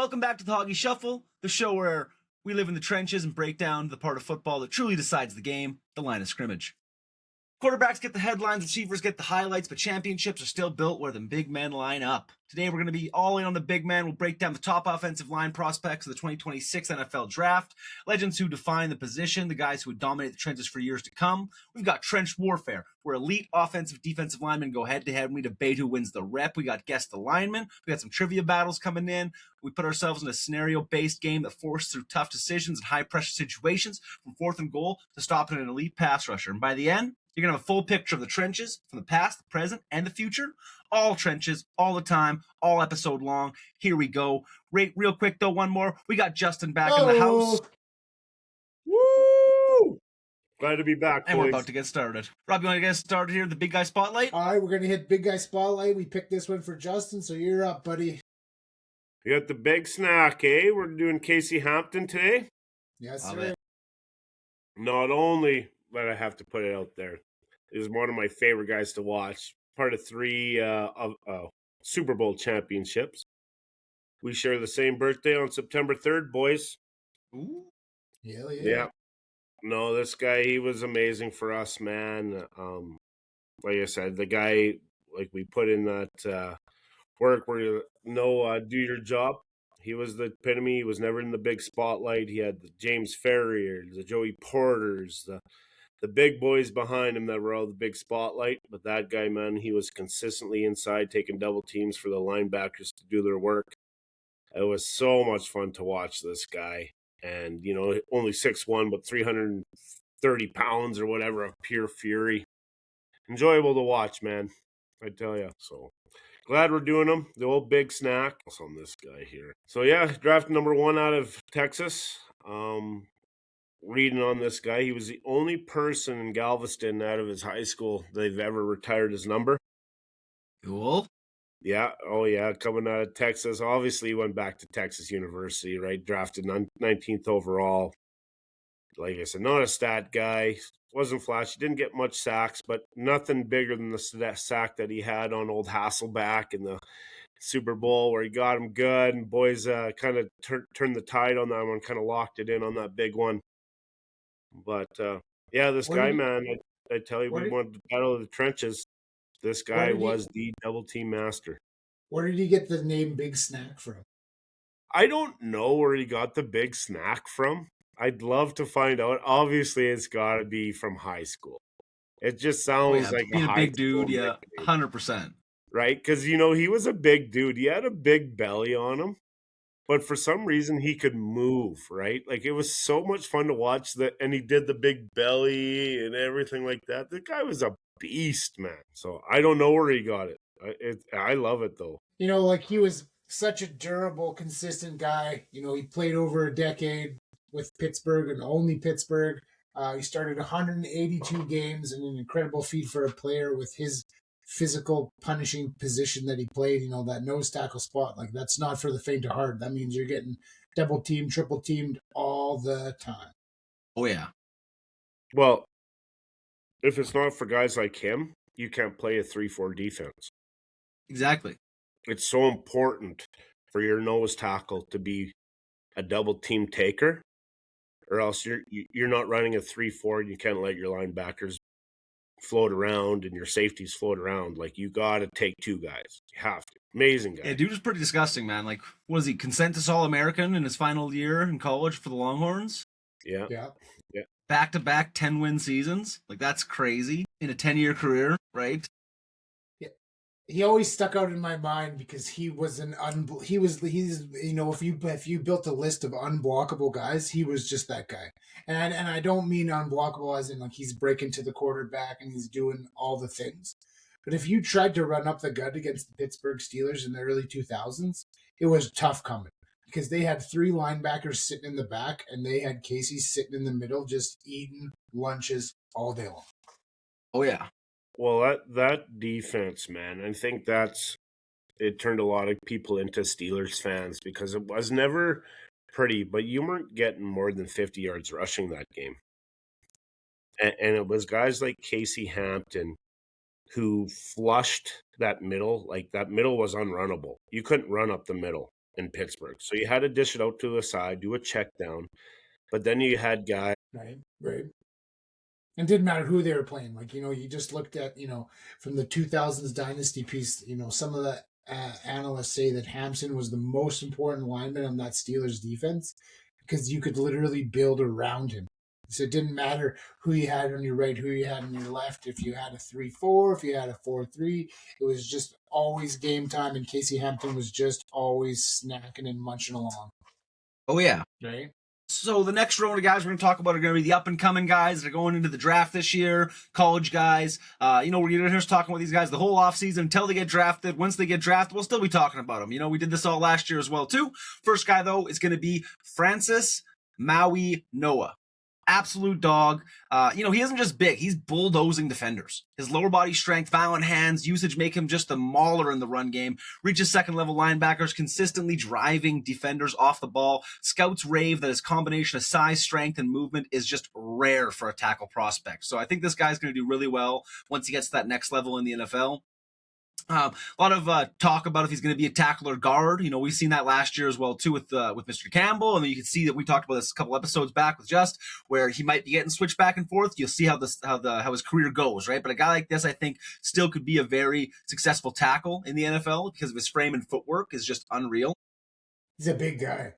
Welcome back to the Hoggie Shuffle, the show where we live in the trenches and break down the part of football that truly decides the game, the line of scrimmage. Quarterbacks get the headlines, receivers get the highlights, but championships are still built where the big men line up. Today we're going to be all in on the big men. We'll break down the top offensive line prospects of the 2026 NFL Draft, legends who define the position, the guys who would dominate the trenches for years to come. We've got trench warfare, where elite offensive, defensive linemen go head-to-head and we debate who wins the rep. We got guess the lineman. We got some trivia battles coming in. We put ourselves in a scenario-based game that forces through tough decisions and high-pressure situations from 4th and goal to stopping an elite pass rusher. And by the end, you're going to have a full picture of the trenches from the past, the present, and the future. All trenches, all the time, all episode long. Here we go. Real quick, though, one more. We got Justin back in the house. Woo! Glad to be back, and boys. We're about to get started. Rob, you want to get started here, the Big Guy Spotlight? All right, we're going to hit Big Guy Spotlight. We picked this one for Justin, so you're up, buddy. You got the big snack, eh? We're doing Casey Hampton today. Yes, Love sir. it. Not only, but I have to put it out there, is one of my favorite guys to watch. Part of 3 Super Bowl championships. We share the same birthday on September 3rd, boys. Ooh. Hell yeah. Yeah. No, this guy, he was amazing for us, man. Like I said, the guy, like we put in that work where you do your job. He was the epitome. He was never in the big spotlight. He had the James Ferriers, the Joey Porters, the big boys behind him that were all the big spotlight. But that guy, man, he was consistently inside taking double teams for the linebackers to do their work. It was so much fun to watch this guy. And, only 6'1", but 330 pounds or whatever of pure fury. Enjoyable to watch, man. I tell you. So glad we're doing them. The old big snack. What's on this guy here? So, yeah, draft number 1 out of Texas. Reading on this guy, he was the only person in Galveston out of his high school they've ever retired his number. Cool. Yeah. Oh, yeah. Coming out of Texas. Obviously, he went back to Texas University, right? Drafted 19th overall. Like I said, not a stat guy. Wasn't flashy. Didn't get much sacks, but nothing bigger than the sack that he had on old Hasselback in the Super Bowl where he got him good. And boys kind of turned the tide on that one, kind of locked it in on that big one. But, yeah, this guy, man, I tell you, we wanted to battle of the trenches. This guy was the double-team master. Where did he get the name Big Snack from? I don't know where he got the big snack from. I'd love to find out. Obviously, it's got to be from high school. It just sounds like being a big dude, nickname, yeah, 100%. Right? Because, he was a big dude. He had a big belly on him. But for some reason, he could move, right? Like, it was so much fun to watch that. And he did the big belly and everything like that. The guy was a beast, man. So I don't know where he got it. I love it, though. He was such a durable, consistent guy. He played over a decade with Pittsburgh and only Pittsburgh. He started 182 games, and an incredible feat for a player with his physical, punishing position that he played, that nose tackle spot. Like, that's not for the faint of heart. That means you're getting double teamed, triple teamed all the time. Oh, yeah. Well, if it's not for guys like him, you can't play a 3-4 defense. Exactly. It's so important for your nose tackle to be a double team taker, or else you're not running a 3-4. You can't let your linebackers float around and your safeties float around. Like, you got to take 2 guys. You have to. Amazing guy. Yeah, dude was pretty disgusting, man. Like, was he consensus All-American in his final year in college for the Longhorns? Yeah. Back-to-back 10-win seasons. Like, that's crazy in a 10-year career, right? Yeah. He always stuck out in my mind because he was if you built a list of unblockable guys, he was just that guy. And I don't mean unblockable as in like he's breaking to the quarterback and he's doing all the things. But if you tried to run up the gut against the Pittsburgh Steelers in the early 2000s, it was tough coming because they had 3 linebackers sitting in the back and they had Casey sitting in the middle just eating lunches all day long. Oh, yeah. Well, that defense, man, I think it turned a lot of people into Steelers fans because it was never pretty, but you weren't getting more than 50 yards rushing that game. And it was guys like Casey Hampton who flushed that middle. Like, that middle was unrunnable. You couldn't run up the middle. in Pittsburgh. So you had to dish it out to the side, do a check down. But then you had guys. Right. And it didn't matter who they were playing. Like, you just looked at, from the 2000s dynasty piece, some of the analysts say that Hampton was the most important lineman on that Steelers defense because you could literally build around him. So it didn't matter who you had on your right, who you had on your left. If you had a 3-4, if you had a 4-3, it was just always game time. And Casey Hampton was just always snacking and munching along. Oh, yeah. Right? So the next round of guys we're going to talk about are going to be the up-and-coming guys that are going into the draft this year, college guys. We're going to hear us talking about these guys the whole offseason until they get drafted. Once they get drafted, we'll still be talking about them. We did this all last year as well, too. First guy, though, is going to be Francis Mauigoa. Absolute dog. He isn't just big. He's bulldozing defenders. His lower body strength, violent hands, usage make him just a mauler in the run game. Reaches second-level linebackers, consistently driving defenders off the ball. Scouts rave that his combination of size, strength, and movement is just rare for a tackle prospect. So I think this guy's going to do really well once he gets to that next level in the NFL. A lot of talk about if he's going to be a tackle or guard. We've seen that last year as well too with Mr. Campbell, and then you can see that we talked about this a couple episodes back with Just, where he might be getting switched back and forth. You'll see how his career goes, right? But a guy like this, I think, still could be a very successful tackle in the NFL because of his frame and footwork is just unreal. He's a big guy.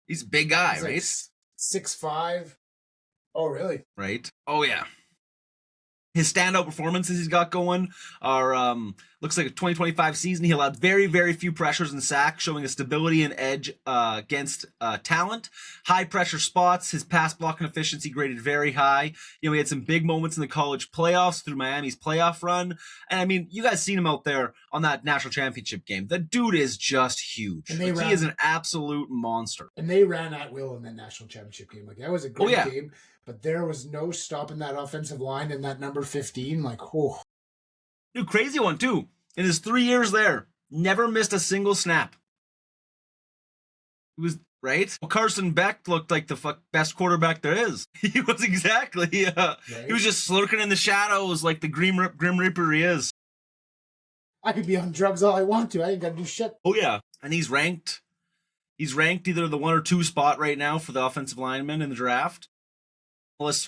He's a big guy, He's right? Like 6'5". Oh, really? Right. Oh, yeah. His standout performances he's got going are, looks like a 2025 season. He allowed very, very few pressures and sacks, showing a stability and edge against talent. High pressure spots. His pass blocking efficiency graded very high. He had some big moments in the college playoffs through Miami's playoff run. And you guys seen him out there on that national championship game. The dude is just huge. And he is an absolute monster. And they ran at will in that national championship game. Like, that was a great game. But there was no stopping that offensive line and that number 15. Like, whoa. Dude, crazy one, too. In his 3 years there, never missed a single snap. He was, right? Well, Carson Beck looked like the best quarterback there is. He was exactly. Right? He was just lurking in the shadows like the Grim Reaper he is. I could be on drugs all I want to. I ain't got to do shit. Oh, yeah. And he's ranked either the 1 or 2 spot right now for the offensive lineman in the draft.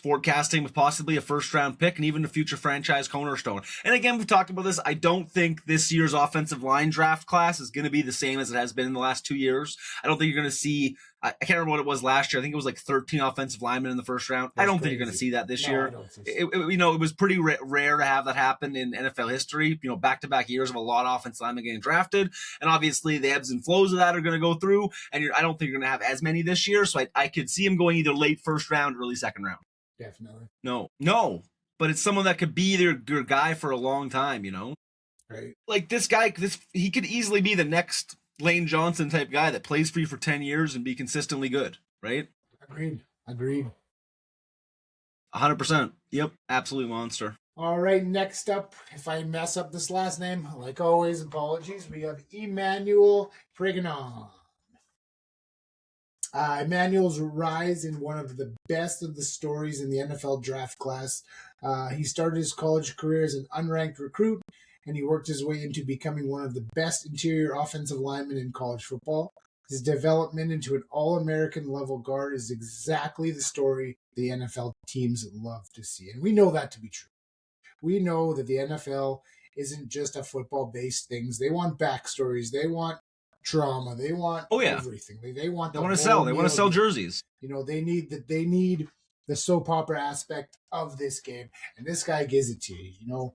Forecasting with possibly a first-round pick and even a future franchise cornerstone. And again, we've talked about this. I don't think this year's offensive line draft class is going to be the same as it has been in the last 2 years. I don't think you're going to see, I can't remember what it was last year. I think it was like 13 offensive linemen in the first round. I don't think you're going to see that this year. It was pretty rare to have that happen in NFL history. Back-to-back years of a lot of offensive linemen getting drafted. And obviously the ebbs and flows of that are going to go through. And I don't think you're going to have as many this year. So I could see him going either late first round, early second round. Definitely. No, but it's someone that could be your guy for a long time, Right. Like this guy, he could easily be the next Lane Johnson type guy that plays for you for 10 years and be consistently good, right? Agreed. 100%. Yep, absolute monster. All right, next up, if I mess up this last name, like always, apologies, we have Emmanuel Pregnon. Emmanuel's rise in one of the best of the stories in the NFL draft class. He started his college career as an unranked recruit, and he worked his way into becoming one of the best interior offensive linemen in college football. His development into an all-American level guard is exactly the story the NFL teams love to see. And we know that to be true. We know that the NFL isn't just a football-based thing. They want backstories. They want drama. They want everything. They want to sell. They want to sell jerseys. They need the soap opera aspect of this game, and this guy gives it to you.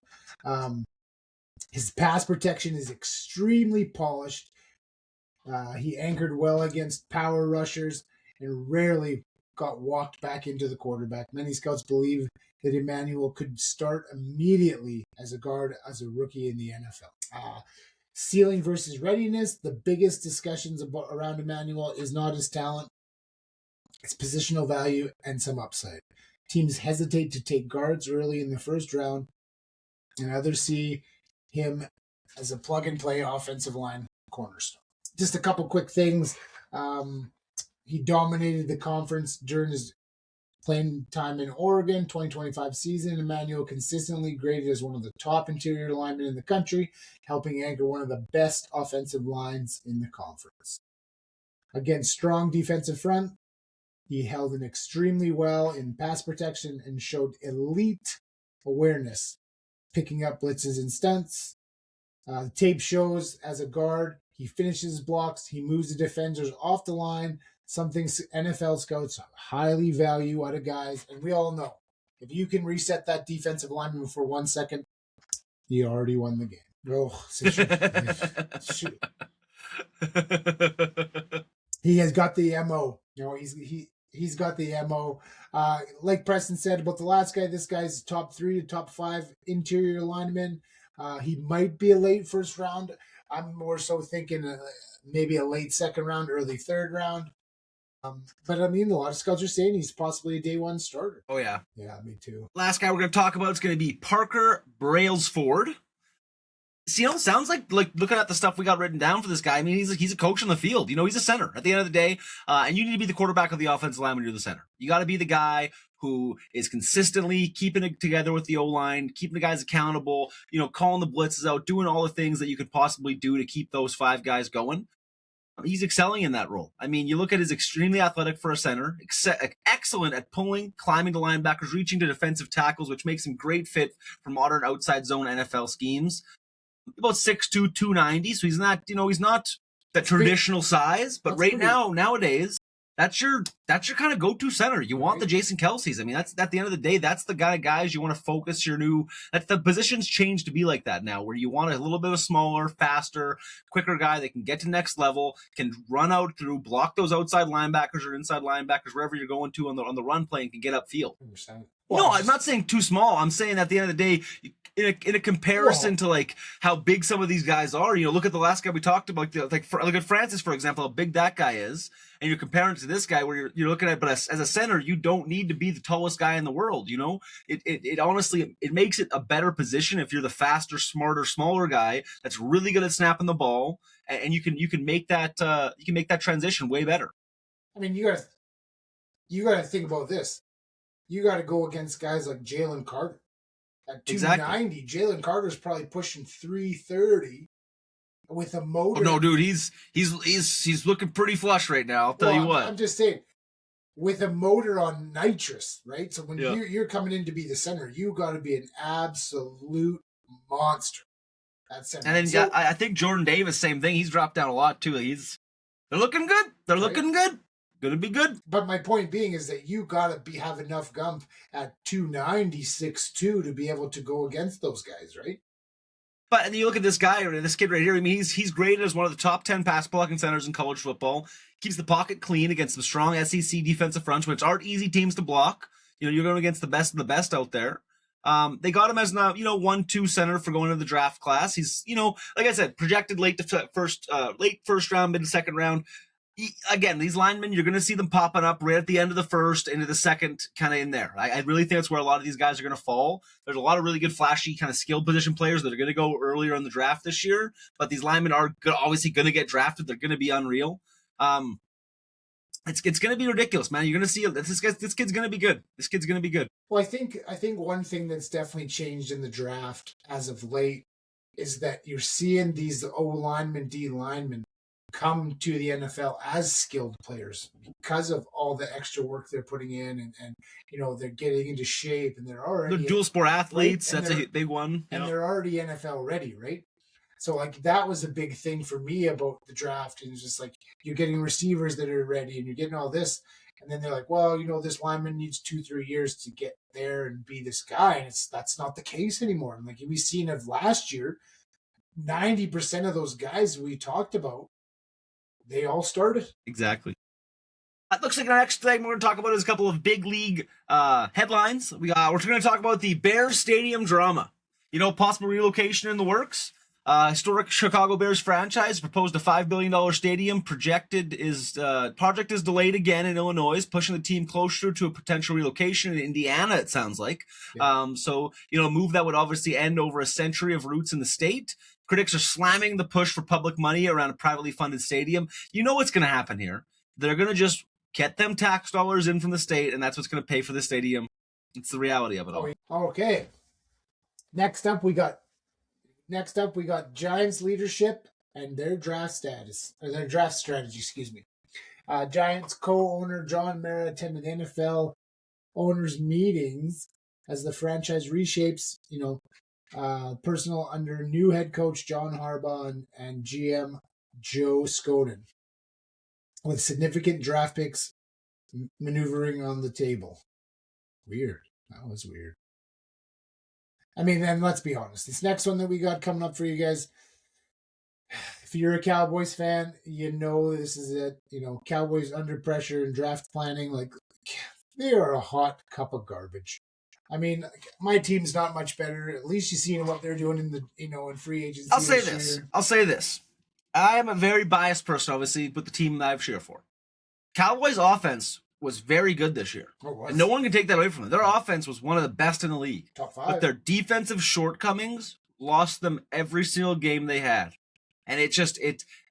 His pass protection is extremely polished. He anchored well against power rushers and rarely got walked back into the quarterback. Many scouts believe that Emmanuel could start immediately as a guard as a rookie in the NFL. Ceiling versus readiness. The biggest discussions around Emmanuel is not his talent, it's positional value and some upside. Teams hesitate to take guards early in the first round, and others see him as a plug-and-play offensive line cornerstone. Just a couple quick things. He dominated the conference during his playing time in Oregon, 2025 season. Emmanuel consistently graded as one of the top interior linemen in the country, helping anchor one of the best offensive lines in the conference. Against strong defensive front, he held in extremely well in pass protection and showed elite awareness, picking up blitzes and stunts. The tape shows as a guard, he finishes blocks, he moves the defenders off the line, something NFL scouts highly value out of guys. And we all know, if you can reset that defensive lineman for 1 second, you already won the game. Oh, shoot. He has got the MO. He's got the MO. Like Preston said about the last guy, this guy's top 3 to top 5 interior lineman. He might be a late first round. I'm more so thinking maybe a late second round, early third round. But I mean, a lot of scouts are saying he's possibly a day one starter. Oh, yeah. Yeah, me too. Last guy we're going to talk about is going to be Parker Brailsford. See, sounds like looking at the stuff we got written down for this guy. I mean, he's a coach on the field. He's a center at the end of the day. And you need to be the quarterback of the offensive line when you're the center. You got to be the guy who is consistently keeping it together with the O-line, keeping the guys accountable, calling the blitzes out, doing all the things that you could possibly do to keep those 5 guys going. He's excelling in that role. I mean, you look at his extremely athletic for a center, excellent at pulling, climbing to linebackers, reaching to defensive tackles, which makes him great fit for modern outside zone NFL schemes. About 6'2", 290, so he's not that traditional size, but nowadays, that's your kind of go-to center. You want the Jason Kelce's. I mean, that's at the end of the day, that's the guys you want to focus that's the positions change to be like that now, where you want a little bit of a smaller, faster, quicker guy that can get to next level, can run out through, block those outside linebackers or inside linebackers, wherever you're going to on the run play, and can get upfield. Well, no, I'm not saying too small. I'm saying at the end of the day, in a comparison to like how big some of these guys are, look at the last guy we talked about, look at Francis, for example, how big that guy is, and you're comparing it to this guy where you're looking at, but as a center, you don't need to be the tallest guy in the world. It honestly, it makes it a better position if you're the faster, smarter, smaller guy that's really good at snapping the ball, and you can make that transition way better. I mean, you gotta think about this. You got to go against guys like Jalen Carter. At 290, Jalen Carter's probably pushing 330 with a motor. Oh no, dude, he's looking pretty flush right now. I'll tell you what. I'm just saying, with a motor on nitrous, right? So when you're coming in to be the center, you got to be an absolute monster at center. And then I think Jordan Davis, same thing. He's dropped down a lot too. They're looking good. They're looking good. Gonna be good. But my point being is that you gotta have enough gump at 290, 6'2" to be able to go against those guys, right? But and you look at this guy, this kid right here. I mean, he's graded as one of the top 10 pass blocking centers in college football. Keeps the pocket clean against the strong SEC defensive fronts, which aren't easy teams to block. You're going against the best of the best out there. They got him as 1-2 center for going into the draft class. He's like I said, projected late first round, mid to second round. Again, these linemen, you're going to see them popping up right at the end of the first, into the second, kind of in there. I really think that's where a lot of these guys are going to fall. There's a lot of really good, flashy, kind of skilled position players that are going to go earlier in the draft this year, but these linemen are obviously going to get drafted. They're going to be unreal. It's going to be ridiculous, man. You're going to see this kid's going to be good. This kid's going to be good. Well, I think one thing that's definitely changed in the draft as of late is that you're seeing these O linemen, D linemen come to the NFL as skilled players because of all the extra work they're putting in, and they're getting into shape, and they're dual sport athletes. Right? That's a big one, and they're already NFL ready, right? So like that was a big thing for me about the draft, and it's just like you're getting receivers that are ready, and you're getting all this, and then they're like, well, this lineman needs 2-3 years to get there and be this guy, and that's not the case anymore. And like we've seen of last year, 90% of those guys we talked about, they all started. Exactly. It looks like our next thing we're going to talk about is a couple of big league headlines. We're going to talk about the Bears Stadium drama. Possible relocation in the works. Historic Chicago Bears franchise proposed a $5 billion stadium. Project is delayed again in Illinois, pushing the team closer to a potential relocation in Indiana, it sounds like. Yeah. A move that would obviously end over a century of roots in the state. Critics are slamming the push for public money around a privately funded stadium. You know what's going to happen here. They're going to just get them tax dollars in from the state, and that's what's going to pay for the stadium. It's the reality of it all. Okay. Next up, we got Giants leadership and their draft strategy, excuse me. Giants co-owner John Mara attended NFL owners' meetings as the franchise reshapes, personnel under new head coach John Harbaugh and GM Joe Skoden, with significant draft picks maneuvering on the table. Weird. That was weird. I mean, then let's be honest. This next one that we got coming up for you guys, if you're a Cowboys fan, you know this is it. Cowboys under pressure and draft planning, like they are a hot cup of garbage. I mean, my team's not much better. At least you've seen what they're doing in free agency. I'll say this. I am a very biased person, obviously, with the team that I cheer for. Cowboys offense was very good this year. And no one can take that away from them. Their offense was one of the best in the league. Top 5. But their defensive shortcomings lost them every single game they had. And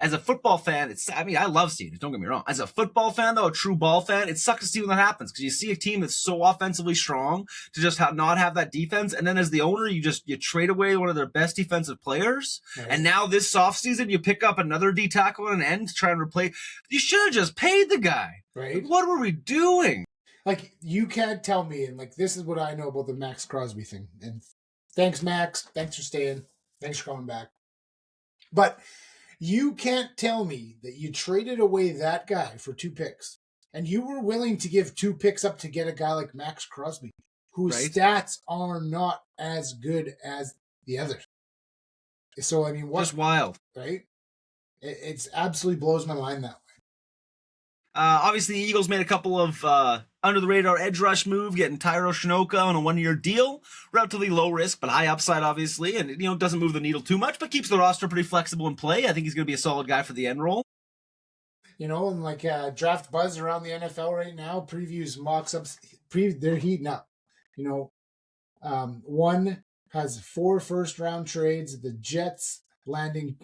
as a football fan, I love seeing it, don't get me wrong. As a football fan, though, a true ball fan, it sucks to see when that happens because you see a team that's so offensively strong to just not have that defense. And then as the owner, you trade away one of their best defensive players. Right. And now this offseason, you pick up another D tackle and an end to try and replace. You should have just paid the guy. Right. What were we doing? Like, you can't tell me, and this is what I know about the Max Crosby thing. And thanks, Max. Thanks for staying. Thanks for coming back. But you can't tell me that you traded away that guy for 2 picks, and you were willing to give 2 picks up to get a guy like Max Crosby, whose stats are not as good as the others. So, I mean, just wild. Right? It's absolutely blows my mind that way. Obviously, the Eagles made a couple of under-the-radar edge rush move, getting Tyro Shinoka on a 1-year deal. Relatively low risk, but high upside, obviously. And, doesn't move the needle too much, but keeps the roster pretty flexible in play. I think he's going to be a solid guy for the end role. And draft buzz around the NFL right now, previews, mocks-ups, they're heating up. One has 4 first-round trades. The Jets landing,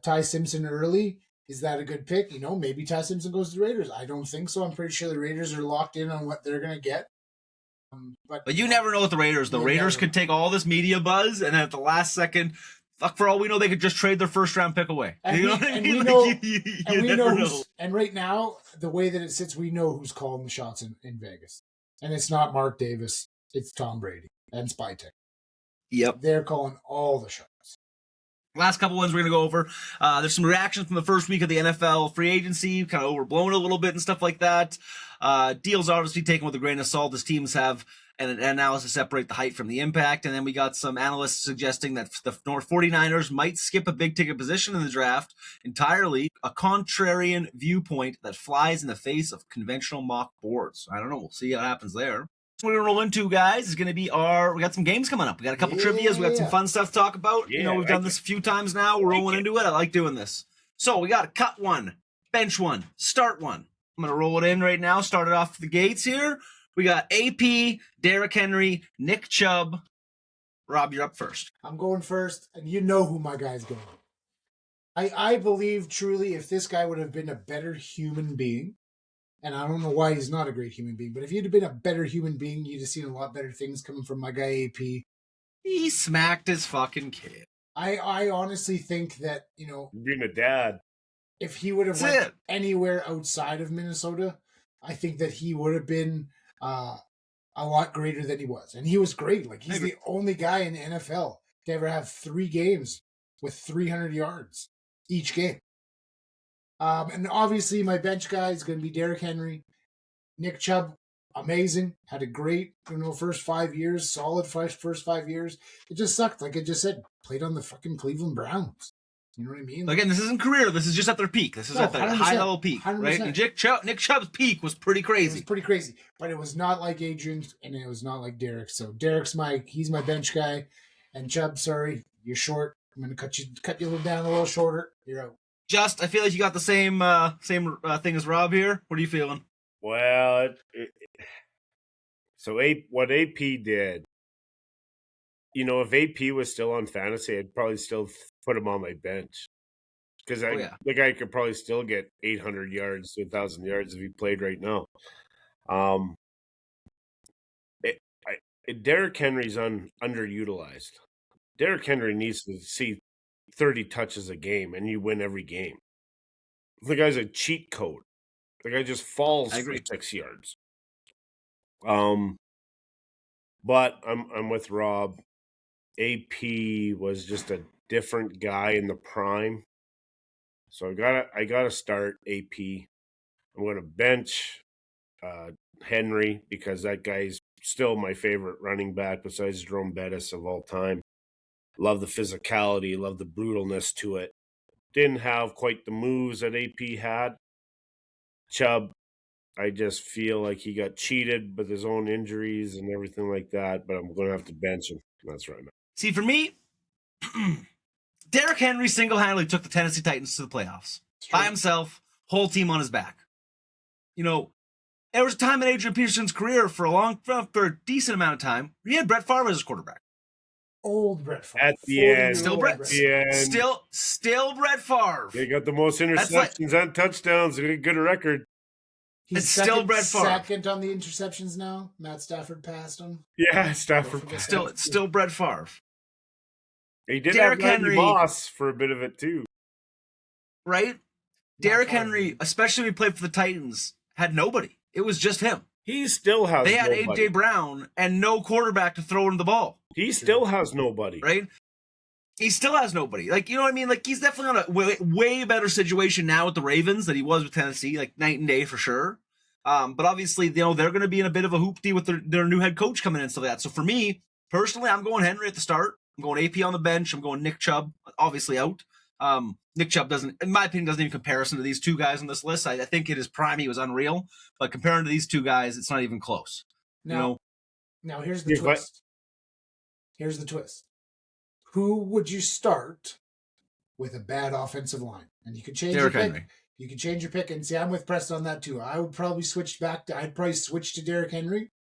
Ty Simpson early. Is that a good pick? Maybe Ty Simpson goes to the Raiders. I don't think so. I'm pretty sure the Raiders are locked in on what they're going to get. But you never know with the Raiders. The Raiders could take all this media buzz, and then at the last second, for all we know, they could just trade their first-round pick away. And you know what I mean? We know and right now, the way that it sits, we know who's calling the shots in Vegas. And it's not Mark Davis. It's Tom Brady and Spytech. Yep. They're calling all the shots. Last couple ones we're going to go over. There's some reactions from the first week of the NFL free agency, kind of overblown a little bit and stuff like that. Deals obviously taken with a grain of salt as teams have an analysis separate the height from the impact. And then we got some analysts suggesting that the 49ers might skip a big-ticket position in the draft entirely, a contrarian viewpoint that flies in the face of conventional mock boards. I don't know. We'll see what happens there. What we're going to roll into, guys, is going to be we got some games coming up. We got a couple trivias. We got some fun stuff to talk about. We've done this a few times now. We're rolling into it. I like doing this. So we got a cut one, bench one, start one. I'm going to roll it in right now. Start it off the gates here. We got AP, Derrick Henry, Nick Chubb. Rob, you're up first. I'm going first, and you know who my guy's going. I believe truly if this guy would have been a better human being, and I don't know why he's not a great human being, but if he'd have been a better human being, you'd have seen a lot better things coming from my guy AP. He smacked his fucking kid. I honestly think that, being a dad, if he would have went anywhere outside of Minnesota, I think that he would have been a lot greater than he was. And he was great. Like, he's the only guy in the NFL to ever have 3 games with 300 yards each game. And obviously my bench guy is going to be Derrick Henry. Nick Chubb, amazing. Had a great, first 5 years, solid first 5 years. It just sucked. Like I just said, played on the fucking Cleveland Browns. You know what I mean? Again, this isn't career. This is just at their peak. This is at their high-level peak, 100%. Right? And Nick Chubb's peak was pretty crazy. It was pretty crazy. But it was not like Adrian, and it was not like Derrick. So Derrick's he's my bench guy. And Chubb, sorry, you're short. I'm going to cut you down a little shorter. You're out. I feel like you got the same thing as Rob here. What are you feeling? Well, what AP did, if AP was still on fantasy, I'd probably still put him on my bench. Because the guy could probably still get 800 yards to 1,000 yards if he played right now. Derrick Henry's underutilized. Derrick Henry needs to see 30 touches a game, and you win every game. The guy's a cheat code. The guy just falls I for agree. 6 yards. But I'm with Rob. AP was just a different guy in the prime. So I gotta start AP. I'm gonna bench Henry because that guy's still my favorite running back besides Jerome Bettis of all time. Love the physicality, love the brutalness to it. Didn't have quite the moves that AP had. Chubb, I just feel like he got cheated with his own injuries and everything like that, but I'm going to have to bench him. That's right, man. See, for me, Derrick Henry single-handedly took the Tennessee Titans to the playoffs. By himself, whole team on his back. You know, there was a time in Adrian Peterson's career for a decent amount of time where he had Brett Favre as his quarterback. Old Brett Favre. At the end. Still Brett Favre. They got the most interceptions and touchdowns. Good record. He's still Brett Favre. Second on the interceptions now. Matt Stafford passed him. Yeah, Stafford passed him. Still Brett Favre. He did Derrick have Randy Henry Moss for a bit of it too. Right? Derrick Henry, especially when he played for the Titans, had nobody. It was just him. He still has They had nobody. A.J. Brown and no quarterback to throw him the ball. He still has nobody. Right? He still has nobody. Like, you know what I mean? Like, he's definitely on a way better situation now with the Ravens than he was with Tennessee. Like, night and day for sure. But obviously, you know, they're going to be in a bit of a hoopty with their new head coach coming in and stuff like that. So for me, personally, I'm going Henry at the start. I'm going AP on the bench. I'm going Nick Chubb, obviously out. Nick Chubb doesn't, in my opinion, doesn't even comparison to these two guys on this list. I think in his prime he was unreal, but comparing to these two guys, it's not even close. Now here's the twist. Here's the twist. Who would you start with a bad offensive line? And you could change your pick. Henry. You can change your pick, and see, I'm with Preston on that too. I would probably switch to Derrick Henry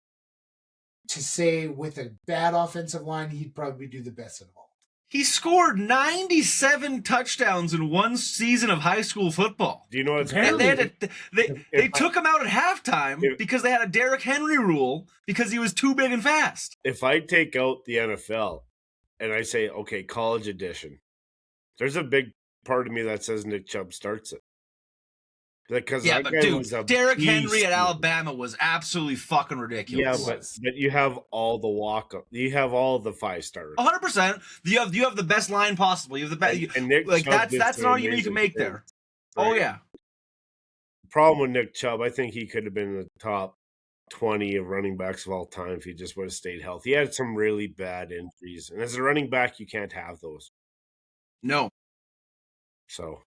to say with a bad offensive line, he'd probably do the best of all. He scored 97 touchdowns in one season of high school football. Do you know what's they took him out at halftime because they had a Derrick Henry rule because he was too big and fast. If I take out the NFL and I say, okay, college edition, there's a big part of me that says Nick Chubb starts it. Because but dude, Derrick Henry at Alabama was absolutely fucking ridiculous. Yeah, but you have all the walk-up. You have all the 5-stars. 100%. You have the best line possible. You have the best. And Nick like Chubb that's an argument you can make there. Right? Oh yeah. The problem with Nick Chubb, I think he could have been in the top 20 of running backs of all time if he just would have stayed healthy. He had some really bad injuries, and as a running back, you can't have those. No. So.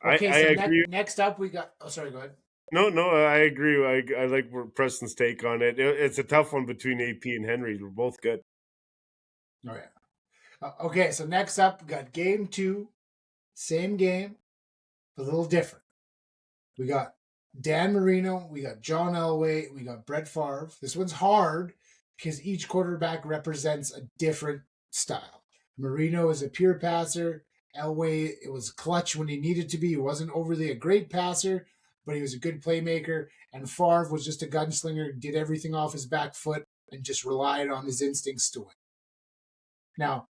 Okay, I agree. Next up, we got. Oh, sorry. Go ahead. No, I agree. I like Preston's take on it. It's a tough one between AP and Henry. We're both good. Oh yeah. Okay, so next up, we got game 2, same game, a little different. We got Dan Marino, we got John Elway, we got Brett Favre. This one's hard because each quarterback represents a different style. Marino is a pure passer. Elway, it was clutch when he needed to be. He wasn't overly a great passer, but he was a good playmaker. And Favre was just a gunslinger, did everything off his back foot, and just relied on his instincts to win. Now,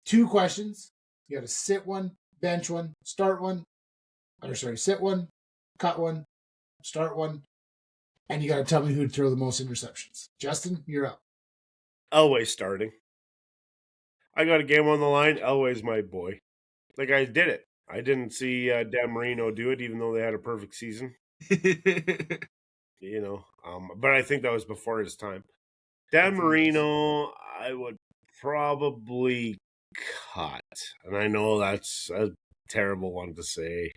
2 questions. You got to sit one, bench one, start one. Sit one, cut one, start one. And you got to tell me who'd throw the most interceptions. Justin, you're up. Elway starting. I got a game on the line. Elway's my boy. The guy did it. I didn't see Dan Marino do it, even though they had a perfect season. You know, but I think that was before his time. Dan Marino, I would probably cut, and I know that's a terrible one to say.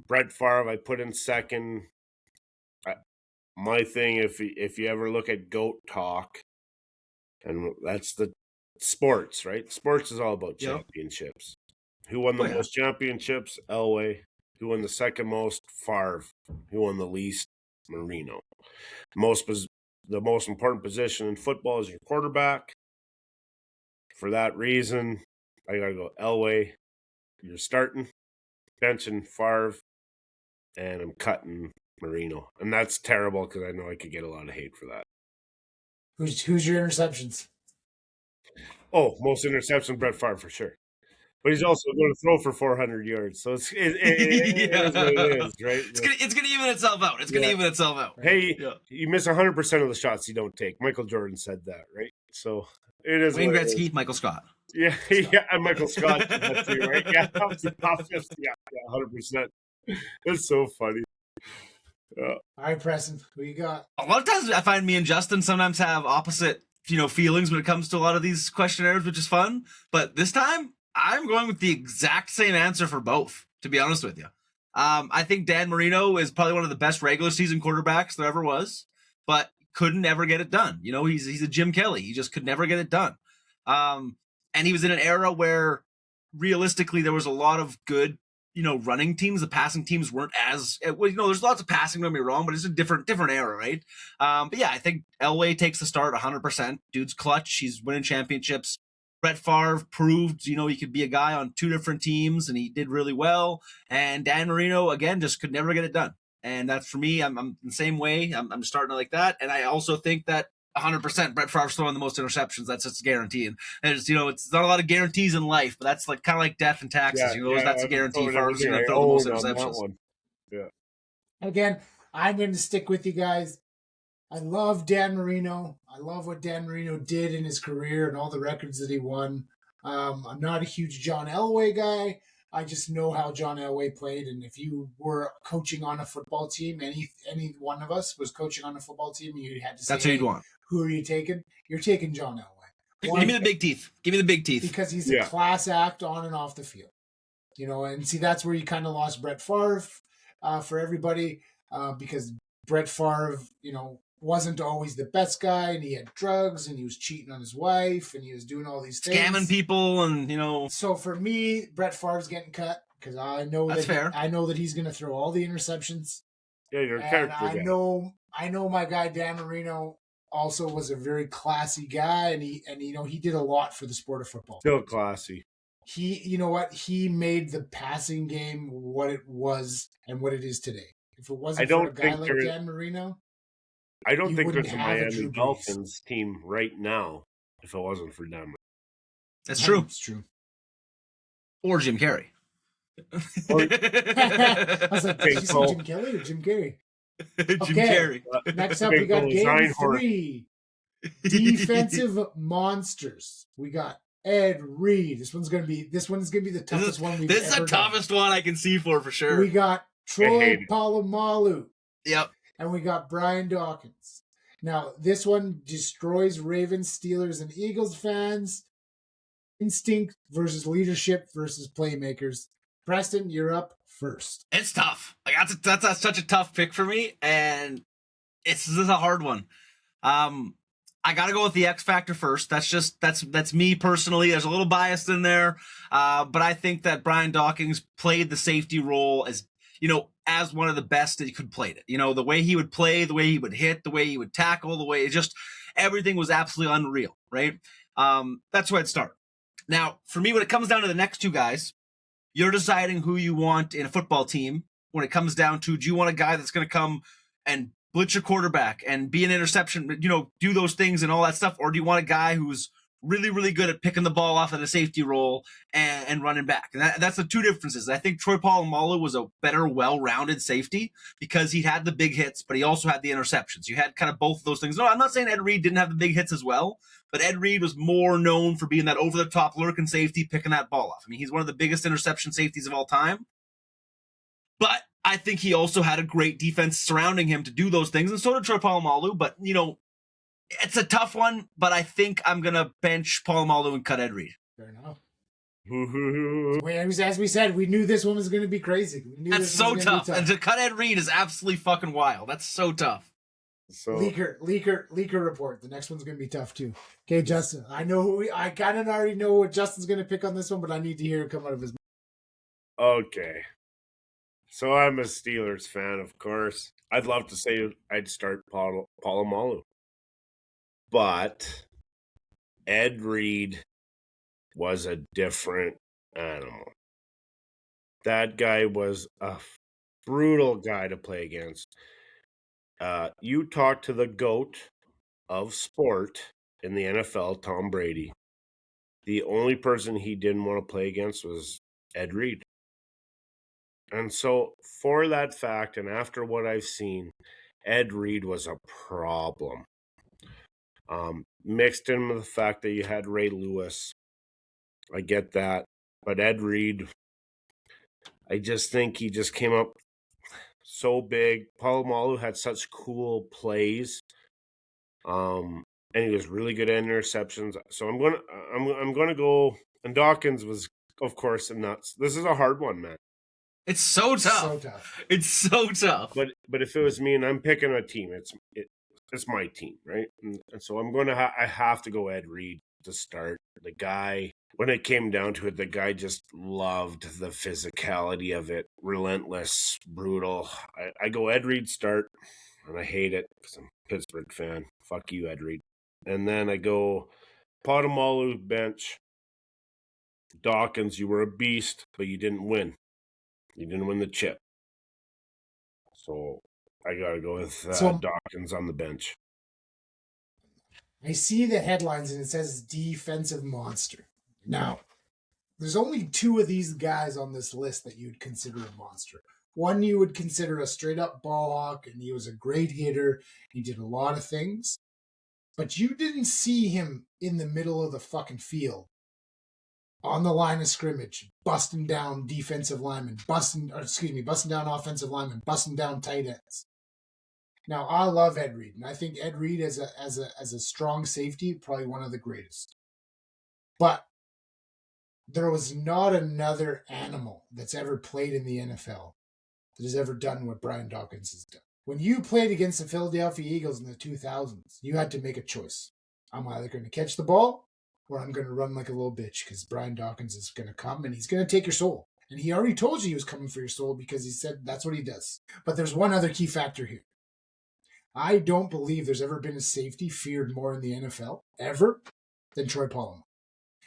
Brett Favre, I put in second. My thing, if you ever look at GOAT talk, and that's the sports, right? Sports is all about championships. Who won the most championships? Elway. Who won the second most? Favre. Who won the least? Marino. The most important position in football is your quarterback. For that reason, I gotta go Elway. You're starting, benching Favre, and I'm cutting Marino. And that's terrible because I know I could get a lot of hate for that. Who's your interceptions? Oh, most interception, Brett Favre for sure. But he's also going to throw for 400 yards. So it is what it is, right? It's gonna even itself out. It's gonna even itself out. Hey, you miss 100% of the shots you don't take. Michael Jordan said that, right? So it is. Wayne Gretzky, Michael Scott. Yeah, and Michael Scott did that too, right? Yeah, that was the toughest. Yeah, 100%. It's so funny. All right, Preston, who you got? A lot of times I find me and Justin sometimes have opposite, feelings when it comes to a lot of these questionnaires, which is fun. But this time, I'm going with the exact same answer for both, to be honest with you. I think Dan Marino is probably one of the best regular season quarterbacks there ever was, but couldn't ever get it done. He's a Jim Kelly. He just could never get it done. And he was in an era where realistically there was a lot of good, running teams. The passing teams weren't as, there's lots of passing, don't get me wrong, but it's a different era, right? But yeah, I think Elway takes the start 100%. Dude's clutch. He's winning championships. Brett Favre proved, he could be a guy on two different teams, and he did really well. And Dan Marino, again, just could never get it done. And that's, for me, I'm the same way. I'm starting like that. And I also think that 100% Brett Favre's throwing the most interceptions. That's just a guarantee. And it's, it's not a lot of guarantees in life, but that's kind of like death and taxes. That's a guarantee. Favre's going to throw the most interceptions. Yeah. Again, I'm going to stick with you guys. I love Dan Marino. I love what Dan Marino did in his career and all the records that he won. I'm not a huge John Elway guy. I just know how John Elway played, and if you were coaching on a football team, any one of us was coaching on a football team, and you had to say, that's who you'd want. Who are you taking? You're taking John Elway. Give me the big teeth. Give me the big teeth. Because he's a class act on and off the field. And see, that's where you kind of lost Brett Favre for everybody, because Brett Favre, wasn't always the best guy, and he had drugs, and he was cheating on his wife, and he was doing all these things. Scamming people, and, So for me, Brett Favre's getting cut, because I know that's fair. I know that he's going to throw all the interceptions. Yeah, you're a character guy. I know my guy Dan Marino also was a very classy guy, and he did a lot for the sport of football. Still classy. He made the passing game what it was and what it is today. If it wasn't for a guy like Dan Marino, I don't think there's a Miami Dolphins team right now if it wasn't for them. That's true. It's true. Or Jim Carrey. I was like, did you say Jim Kelly or Jim Carrey? Jim Carrey. Next up, we got game 3. Defensive monsters. We got Ed Reed. This one's gonna be the toughest one we've ever done. This is the toughest one I can see for sure. We got Troy Polamalu. Yep. And we got Brian Dawkins. Now, this one destroys Ravens, Steelers, and Eagles fans. Instinct versus leadership versus playmakers. Preston, you're up first. It's tough. Like that's such a tough pick for me, and this is a hard one. I got to go with the X Factor first. That's me personally. There's a little bias in there, but I think that Brian Dawkins played the safety role as one of the best that he could play it. The way he would play, the way he would hit, the way he would tackle, the way everything was absolutely unreal, right? That's where I'd start. Now, for me, when it comes down to the next two guys, you're deciding who you want in a football team. When it comes down to, do you want a guy that's going to come and blitz your quarterback and be an interception, do those things and all that stuff? Or do you want a guy who's really, really good at picking the ball off of the safety role and running back? And that's the two differences. I think Troy Polamalu was a better, well-rounded safety because he had the big hits, but he also had the interceptions. You had kind of both of those things. No, I'm not saying Ed Reed didn't have the big hits as well, but Ed Reed was more known for being that over-the-top lurking safety, picking that ball off. I mean, he's one of the biggest interception safeties of all time. But I think he also had a great defense surrounding him to do those things, and so did Troy Polamalu. But, it's a tough one, but I think I'm going to bench Polamalu and cut Ed Reed. Fair enough. As we said, we knew this one was going to be crazy. That's so tough. And to cut Ed Reed is absolutely fucking wild. That's so tough. So leaker report. The next one's going to be tough too. Okay, Justin. I kind of already know what Justin's going to pick on this one, but I need to hear it come out of his mouth. Okay. So I'm a Steelers fan, of course. I'd love to say I'd start Polamalu. But Ed Reed was a different animal. That guy was a brutal guy to play against. You talk to the GOAT of sport in the NFL, Tom Brady. the only person he didn't want to play against was Ed Reed. And so for that fact, and after what I've seen, Ed Reed was a problem. Mixed in with the fact that you had Ray Lewis. I get that. But Ed Reed, I just think he just came up so big. Polamalu had such cool plays. And he was really good at interceptions. So I'm gonna go, and Dawkins was, of course, nuts. This is a hard one, man. It's so tough. So tough. It's so tough. But if it was me and I'm picking a team, it's my team, right? And so I have to go Ed Reed to start. The guy, when it came down to it, the guy just loved the physicality of it. Relentless, brutal. I go Ed Reed start, and I hate it because I'm a Pittsburgh fan. Fuck you, Ed Reed. And then I go Polamalu bench. Dawkins, you were a beast, but you didn't win. You didn't win the chip. So I got to go with Dawkins on the bench. I see the headlines and it says defensive monster. Now, there's only 2 of these guys on this list that you'd consider a monster. One you would consider a straight up ball hawk, and he was a great hitter. He did a lot of things. But you didn't see him in the middle of the fucking field on the line of scrimmage, busting down defensive linemen, busting down offensive linemen, busting down tight ends. Now, I love Ed Reed, and I think Ed Reed as a strong safety, probably one of the greatest. But there was not another animal that's ever played in the NFL that has ever done what Brian Dawkins has done. When you played against the Philadelphia Eagles in the 2000s, you had to make a choice. I'm either going to catch the ball or I'm going to run like a little bitch because Brian Dawkins is going to come and he's going to take your soul. And he already told you he was coming for your soul because he said that's what he does. But there's one other key factor here. I don't believe there's ever been a safety feared more in the NFL, ever, than Troy Polamalu.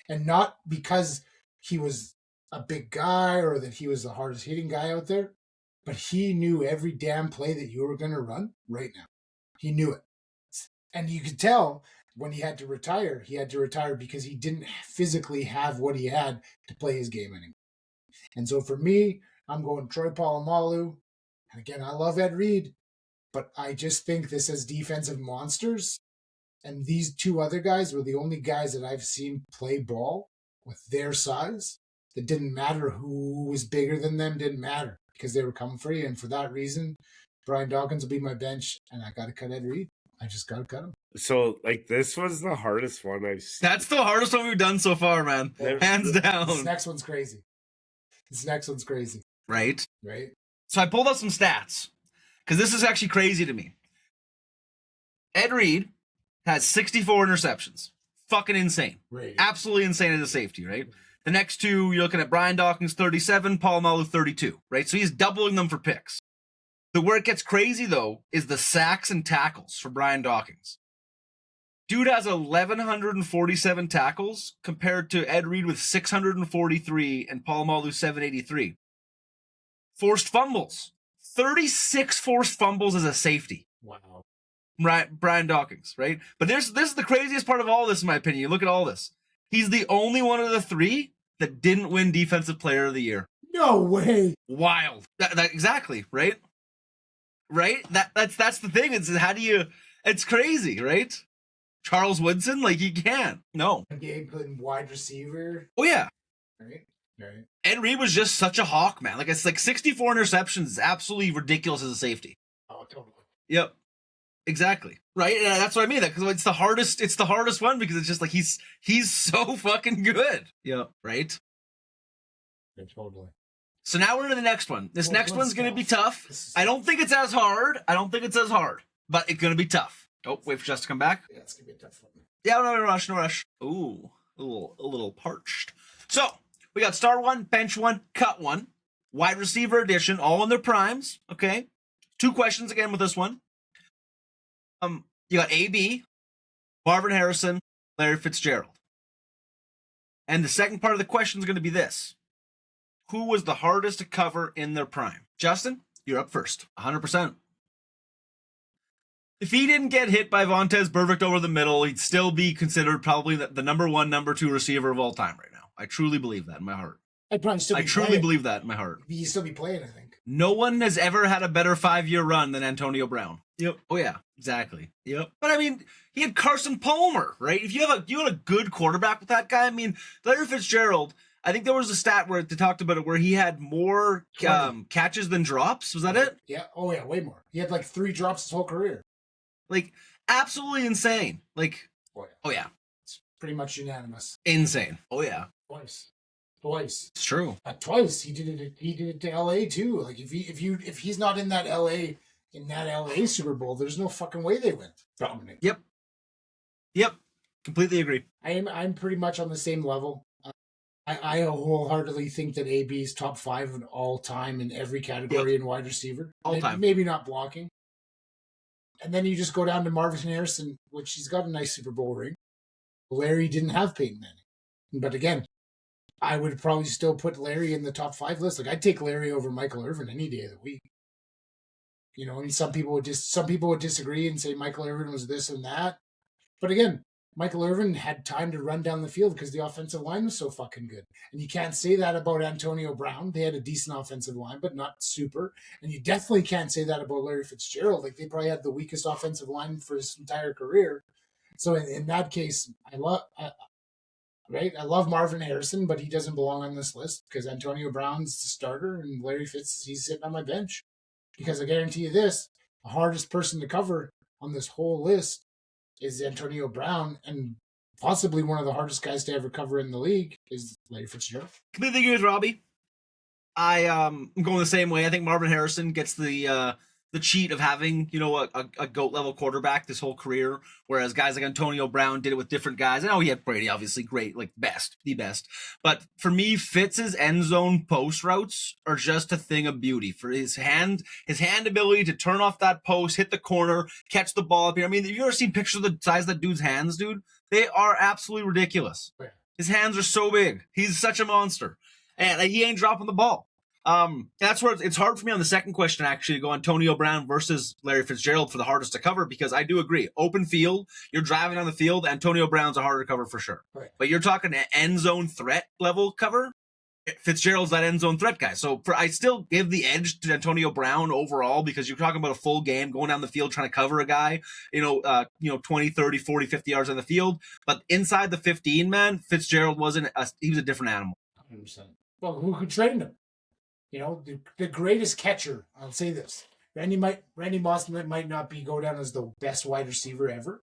And not because he was a big guy or that he was the hardest hitting guy out there, but he knew every damn play that you were going to run right now. He knew it. And you could tell when he had to retire because he didn't physically have what he had to play his game anymore. And so for me, I'm going Troy Polamalu. And again, I love Ed Reed, but I just think this is defensive monsters. And these 2 other guys were the only guys that I've seen play ball with their size. It didn't matter who was bigger than them, didn't matter because they were coming for you. And for that reason, Brian Dawkins will be my bench, and I got to cut Ed Reed. I just got to cut him. So, this was the hardest one I've seen. That's the hardest one we've done so far, man. Hands down. This next one's crazy. Right? Right? So I pulled out some stats because this is actually crazy to me. Ed Reed has 64 interceptions. Fucking insane. Right. Absolutely insane as a safety, right? The next 2, you're looking at Brian Dawkins, 37, Polamalu, 32, right? So he's doubling them for picks. Where it gets crazy, though, is the sacks and tackles for Brian Dawkins. Dude has 1,147 tackles compared to Ed Reed with 643 and Polamalu 783. Forced fumbles. 36 forced fumbles as a safety. Wow. Right, Brian Dawkins, right? But this is the craziest part of all this, in my opinion. You look at all this. He's the only one of the 3 that didn't win Defensive Player of the Year. No way. Wild. That exactly, right? Right? That's the thing. It's how do you? It's crazy, right? Charles Woodson, he can't. No. Gabe playing wide receiver. Oh yeah. Right. Ed Reed was just such a hawk, man. It's 64 interceptions is absolutely ridiculous as a safety. Oh, totally. Yep. Exactly. Right? And that's what I mean. Because it's the hardest one because it's just he's so fucking good. Yep. Right? Yeah, totally. So now we're into the next one. This next one's going to be tough. I don't think it's as hard. But it's going to be tough. Oh, wait for Just to come back. Yeah, it's going to be a tough one. Yeah, no rush. Ooh, a little parched. So, we got start 1, bench 1, cut 1, wide receiver edition, all in their primes, okay? 2 questions again with this one. You got AB, Marvin Harrison, Larry Fitzgerald. And the second part of the question is going to be this. Who was the hardest to cover in their prime? Justin, you're up first. 100%. If he didn't get hit by Vontaze Burfict over the middle, he'd still be considered probably the number 1, number 2 receiver of all time right now. I truly believe that in my heart. I'd probably still be I truly playing. believe that in my heart. He'd still be playing, I think. No one has ever had a better 5-year run than Antonio Brown. Yep. Oh yeah, exactly. Yep. But I mean, he had Carson Palmer, right? If you had a good quarterback with that guy, I mean, Larry Fitzgerald, I think there was a stat where they talked about it where he had more catches than drops. Was that it? Yeah. Oh yeah, way more. He had like 3 drops his whole career. Like absolutely insane. Like oh yeah. It's pretty much unanimous. Insane. Oh yeah. Twice. It's true. Twice. He did it to LA too. Like if he's not in that LA Super Bowl, there's no fucking way they win. Dominate. Yep. Completely agree. I'm pretty much on the same level. I wholeheartedly think that AB is top 5 of all time in every category in wide receiver. All time. Maybe not blocking. And then you just go down to Marvin Harrison, which he's got a nice Super Bowl ring. Larry didn't have Peyton Manning. But again, I would probably still put Larry in the top 5 list. Like I'd take Larry over Michael Irvin any day of the week. You know, I mean, some people would disagree and say Michael Irvin was this and that. But again, Michael Irvin had time to run down the field because the offensive line was so fucking good. And you can't say that about Antonio Brown. They had a decent offensive line, but not super. And you definitely can't say that about Larry Fitzgerald. Like they probably had the weakest offensive line for his entire career. So in that case, I love Marvin Harrison, but he doesn't belong on this list because Antonio Brown's the starter and Larry Fitz, he's sitting on my bench. Because I guarantee you this, the hardest person to cover on this whole list is Antonio Brown, and possibly one of the hardest guys to ever cover in the league is Larry Fitzgerald. Completely agree with Robbie. I'm going the same way. I think Marvin Harrison gets the cheat of having, a GOAT level quarterback this whole career, whereas guys like Antonio Brown did it with different guys. I know he had Brady, obviously great, like the best. But for me, Fitz's end zone post routes are just a thing of beauty. For his hand ability to turn off that post, hit the corner, catch the ball up here. I mean, have you ever seen pictures of the size of that dude's hands, dude? They are absolutely ridiculous. His hands are so big. He's such a monster. And he ain't dropping the ball. That's where it's hard for me on the second question, actually, to go Antonio Brown versus Larry Fitzgerald for the hardest to cover, because I do agree. Open field, you're driving on the field, Antonio Brown's a harder cover for sure. Right. But you're talking an end zone threat level cover, Fitzgerald's that end zone threat guy. So I still give the edge to Antonio Brown overall, because you're talking about a full game going down the field trying to cover a guy, 20, 30, 40, 50 yards on the field. But inside the 15, man, Fitzgerald he was a different animal. 100%. Well, who could train him? The greatest catcher, I'll say this. Randy Moss might not go down as the best wide receiver ever,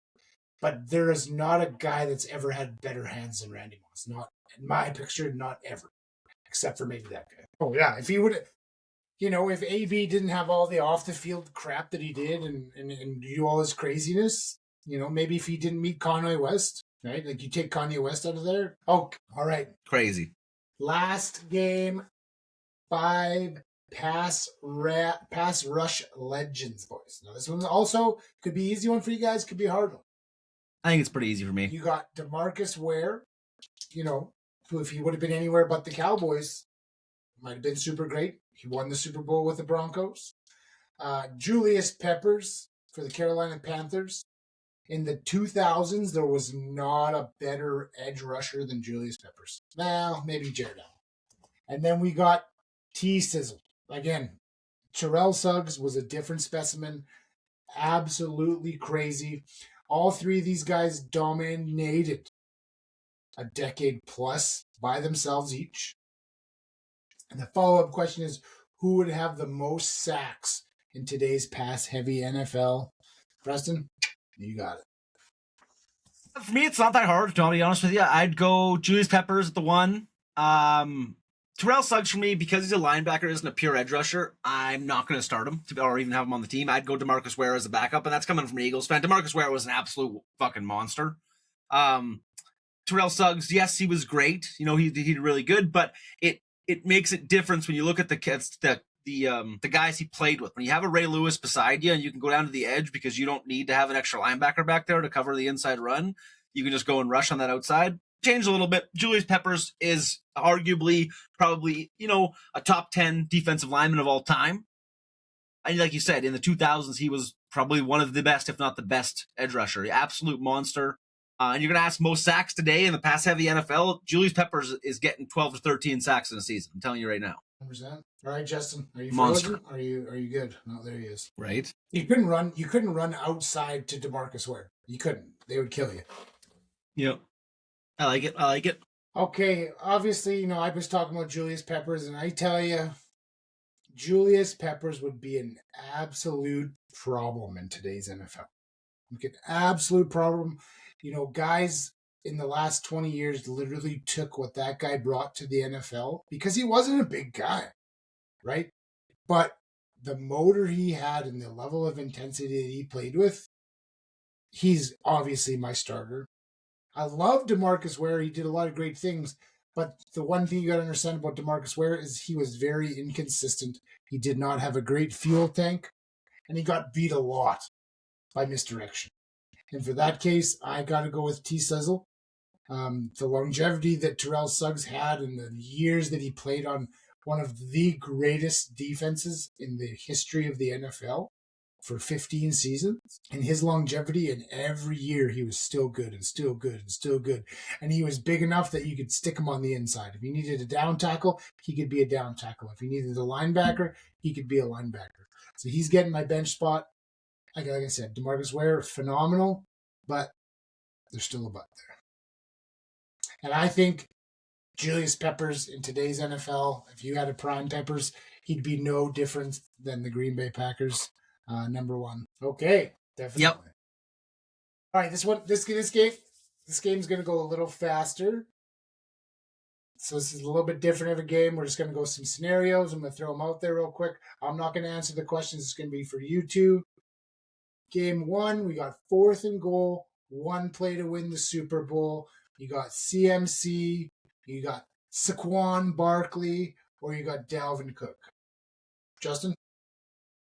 but there is not a guy that's ever had better hands than Randy Moss. Not in my picture, not ever. Except for maybe that guy. Oh yeah, if he would, if AB didn't have all the off the field crap that he did and do all his craziness, maybe if he didn't meet Kanye West, right? Like you take Kanye West out of there. Oh, all right. Crazy. Last game, 5 pass rush legends, boys. Now this one also could be an easy one for you guys, could be a hard one. I think it's pretty easy for me. You got DeMarcus Ware, who if he would have been anywhere but the Cowboys, might have been super great. He won the Super Bowl with the Broncos. Julius Peppers for the Carolina Panthers. In the 2000s, there was not a better edge rusher than Julius Peppers. Well, maybe Jared Allen. And then we got T-Sizzle. Again, Terrell Suggs was a different specimen. Absolutely crazy. All 3 of these guys dominated a decade plus by themselves each. And the follow-up question is, who would have the most sacks in today's pass-heavy NFL? Preston, you got it. For me, it's not that hard, to be honest with you. I'd go Julius Peppers at the 1. Terrell Suggs for me, because he's a linebacker, isn't a pure edge rusher. I'm not going to start him or even have him on the team. I'd go DeMarcus Ware as a backup, and that's coming from an Eagles fan. DeMarcus Ware was an absolute fucking monster. Terrell Suggs, yes, he was great. He did really good, but it makes it different when you look at the guys he played with. When you have a Ray Lewis beside you and you can go down to the edge because you don't need to have an extra linebacker back there to cover the inside run, you can just go and rush on that outside. Changed a little bit. Julius Peppers is arguably probably, a top 10 defensive lineman of all time. And like you said, in the 2000s, he was probably one of the best, if not the best, edge rusher. Absolute monster. And you're going to ask most sacks today in the pass-heavy NFL. Julius Peppers is getting 12 to 13 sacks in a season. I'm telling you right now. 100%. All right, Justin, are you Monster? Are you good? No, there he is. Right. You couldn't run outside to DeMarcus Ware. You couldn't. They would kill you. Yep. I like it. Okay, obviously, I was talking about Julius Peppers, and I tell you, Julius Peppers would be an absolute problem in today's NFL. Like an absolute problem. Guys in the last 20 years literally took what that guy brought to the NFL because he wasn't a big guy, right? But the motor he had and the level of intensity that he played with, he's obviously my starter. I love DeMarcus Ware. He did a lot of great things. But the one thing you got to understand about DeMarcus Ware is he was very inconsistent. He did not have a great fuel tank. And he got beat a lot by misdirection. And for that case, I got to go with T-Sizzle. The longevity that Terrell Suggs had and the years that he played on one of the greatest defenses in the history of the NFL for 15 seasons. And his longevity, and every year he was still good and still good and still good. And he was big enough that you could stick him on the inside. If he needed a down tackle, he could be a down tackle. If he needed a linebacker, he could be a linebacker. So he's getting my bench spot. Like I said, DeMarcus Ware, phenomenal, but there's still a but there. And I think Julius Peppers in today's NFL, if you had a prime Peppers, he'd be no different than the Green Bay Packers, number one. Okay, definitely. Yep. All right, this game's going to go a little faster. So this is a little bit different of a game. We're just going to go some scenarios. I'm going to throw them out there real quick. I'm not going to answer the questions. It's going to be for you two. Game one, we got 4th and goal, 1 play to win the Super Bowl. You got CMC, you got Saquon Barkley, or you got Dalvin Cook. Justin?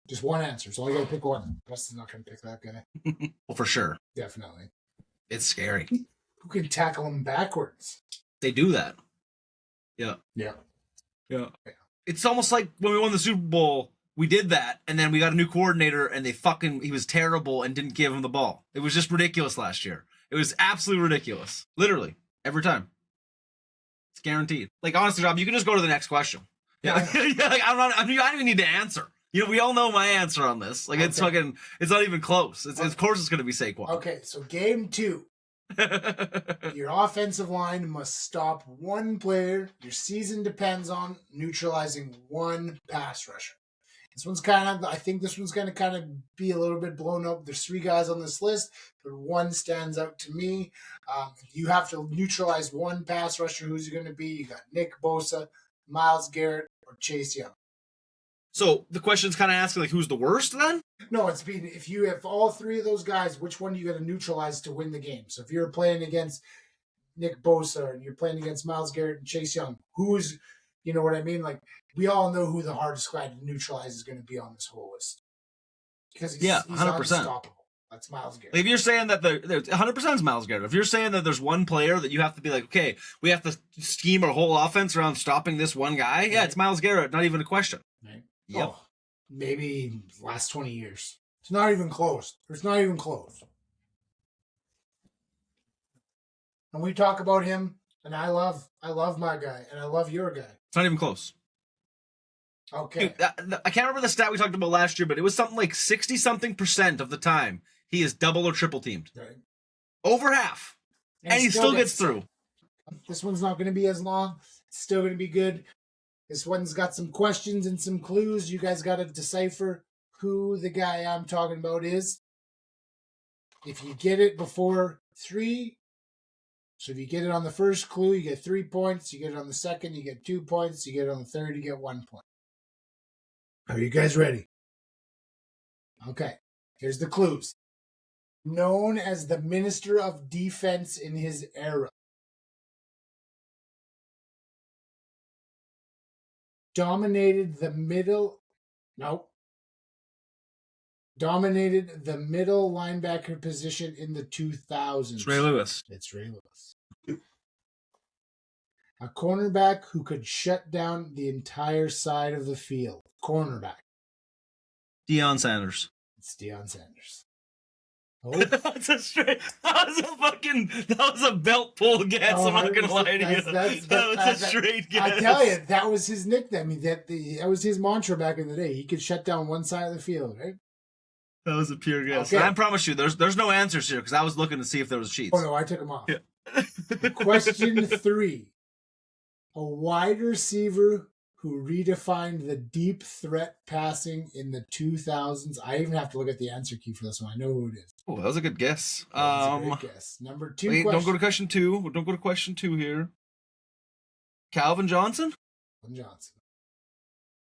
Just one answer. So I got to pick one. Justin's not going to pick that guy. Well, for sure. Definitely. It's scary. Who can tackle him backwards? They do that. Yeah. Yeah. It's almost like when we won the Super Bowl, we did that, and then we got a new coordinator, and he was terrible and didn't give him the ball. It was just ridiculous last year. It was absolutely ridiculous. Literally. Every time. It's guaranteed. Like, honestly, Rob, you can just go to the next question. Yeah. Like, I don't even need to answer. We all know my answer on this. Like, it's fucking, it's not even close. Of course it's going to be Saquon. Okay, so game 2. Your offensive line must stop one player. Your season depends on neutralizing one pass rusher. I think this one's going to kind of be a little bit blown up. There's 3 guys on this list, but one stands out to me. You have to neutralize one pass rusher. Who's it going to be? You got Nick Bosa, Myles Garrett, or Chase Young. So the question's kind of asking, like, who's the worst then? No, it's being, if you have all 3 of those guys, which one you got to neutralize to win the game? So if you're playing against Nick Bosa and you're playing against Myles Garrett and Chase Young, who's, you know what I mean? Like, we all know who the hardest guy to neutralize is going to be on this whole list. Because he's 100%. Unstoppable. That's Myles Garrett. Like, if you're saying that 100% is Myles Garrett. If you're saying that there's one player that you have to be like, okay, we have to scheme our whole offense around stopping this one guy, yeah, it's Myles Garrett. Not even a question. Right. Yep. Oh, maybe last 20 years. It's not even close. It's not even close. And we talk about him, and I love my guy, and I love your guy. It's not even close. Okay. Dude, I can't remember the stat we talked about last year, but it was something like 60-something% of the time he is double or triple teamed. Right. Over half. And he still gets through. This one's not going to be as long. It's still going to be good. This one's got some questions and some clues. You guys got to decipher who the guy I'm talking about is. If you get it before 3, so if you get it on the first clue, you get 3 points. You get it on the second, you get 2 points. You get it on the third, you get 1 point. Are you guys ready? Okay, here's the clues. Known as the Minister of Defense in his era. Dominated the middle linebacker position in the 2000s. It's Ray Lewis. It's Ray Lewis. A cornerback who could shut down the entire side of the field. Cornerback. Deion Sanders. It's Deion Sanders. Oh, That was a belt pull guess. I'm not gonna lie to you. That was a straight guess. I tell you, that was his nickname. I mean, that was his mantra back in the day. He could shut down one side of the field, right? That was a pure guess. Okay. I promise you, there's no answers here because I was looking to see if there was sheets. Oh no, I took them off. Yeah. Question 3. A wide receiver who redefined the deep threat passing in the 2000s. I even have to look at the answer key for this one. I know who it is. Oh, that was a good guess. That's a great guess. Number 2 wait, question. don't go to question 2. Don't go to question 2 here. Calvin Johnson? Calvin Johnson.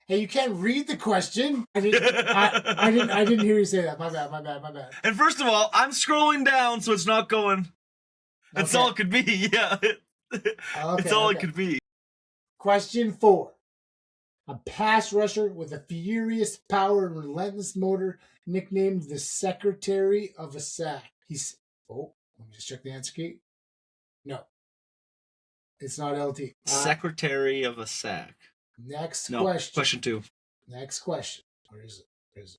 Hey, you can't read the question. I didn't hear you say that. My bad. And first of all, I'm scrolling down, so it's not going. That's all it could be. Yeah. It's all it could be. Question 4. A pass rusher with a furious power and relentless motor, nicknamed the Secretary of a Sack. Let me just check the answer key. No. It's not LT. Secretary of a Sack. Next No, question. Question 2. Next question. Where is it?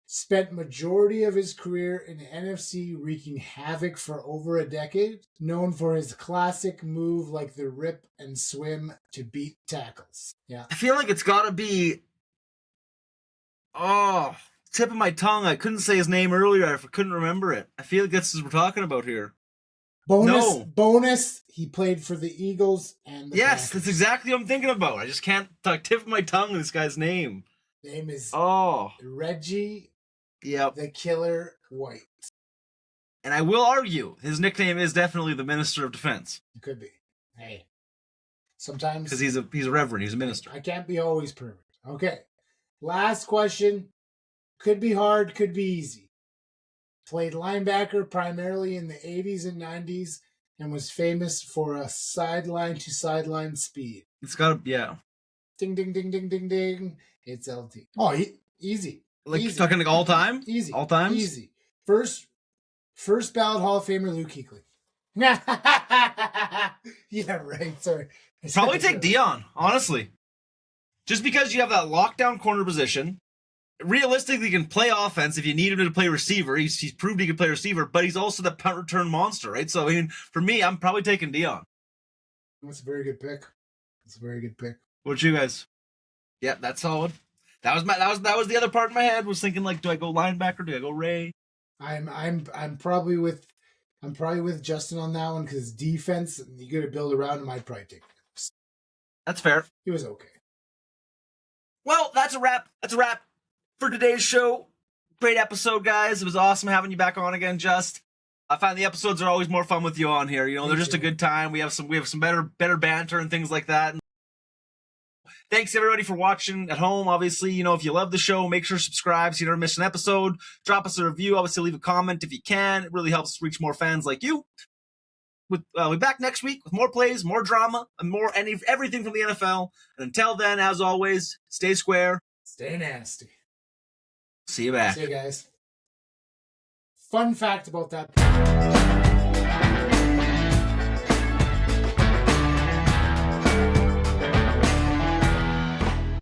Spent majority of his career in the NFC, wreaking havoc for over a decade. Known for his classic move like the rip and swim to beat tackles. Yeah. I feel like it's got to be... Oh, tip of my tongue. I couldn't say his name earlier. I couldn't remember it. I feel like that's what we're talking about here. Bonus. He played for the Eagles and the Yes, Packers. that's exactly what I'm thinking about. I just can't tip of my tongue this guy's name. Name is Reggie. Reggie Yep. the Killer White. And I will argue, his nickname is definitely the Minister of Defense. It could be. Hey. Sometimes... Because he's a reverend. He's a minister. I can't be always perfect. Okay. Last question. Could be hard, could be easy. Played linebacker primarily in the 80s and 90s and was famous for a sideline-to-sideline speed. It's got to... Yeah. Ding, ding, ding, ding, ding, ding. It's LT. Oh, easy. Like, easy. talking like all time? Easy. All times? Easy. First ballot Hall of Famer Luke Kuechly. Yeah, right. Sorry. Probably take Deion, honestly. Just because you have that lockdown corner position. Realistically, he can play offense if you need him to play receiver. He's proved he can play receiver, but he's also the punt return monster, right? So, I mean, for me, I'm probably taking Deion. That's a very good pick. What you guys? Yeah, that's solid. That was the other part in my head. Was thinking like, do I go linebacker? Do I go Ray? I'm probably with Justin on that one because defense you got to build around him. I'd probably take him. That's fair. He was okay. Well, that's a wrap. That's a wrap for today's show. Great episode, guys. It was awesome having you back on again, Just. I find the episodes are always more fun with you on here. You know, they're just a good time. We have some better banter and things like that. Thanks everybody for watching at home. Obviously, you know, if you love the show, make sure to subscribe so you never miss an episode. Drop us a review. Obviously, leave a comment if you can. It really helps us reach more fans like you. We'll be back next week with more plays, more drama, and everything from the NFL. And until then, as always, stay square. Stay nasty. See you back. See you guys. Fun fact about that.